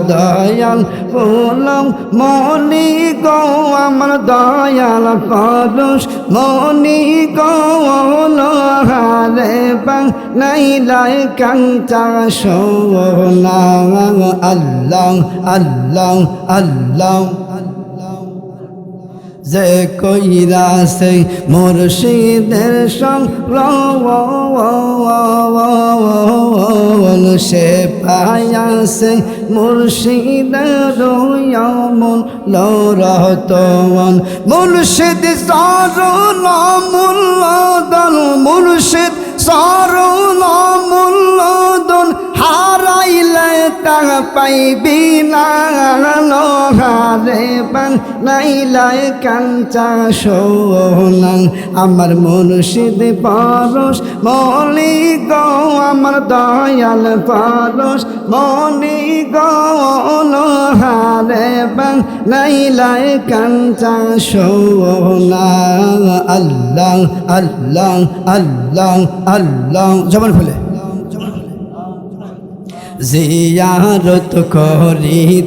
দয়াল ফুলং মনি গো আমার দয়াল পরশ মনি গো লোহারে বাং নাইলাই কাঞ্চা সোনা আল্লাহ আল্লাহ আল্লাহ যে কইরাছে মুর্শিদের সঙ্গ সে পায়াছে মুর্শিদের মন লরতন মুর্শিদ সরল মূল্যদন মুর্শিদ সরল মূল্যদন হারাইলে তা পাইবি না লোহারে বাং নাইলাই কাঞ্চা সোনা আমার মুর্শিদ পরশ মনি গো আমার দয়াল পরশ মনি গো লোহারে বাং নাইলাই কাঞ্চা সোনা আল্লাহ আল্লাহ আল্লাহ আল্লাহ জবান খুলে জিয়ারত করিতে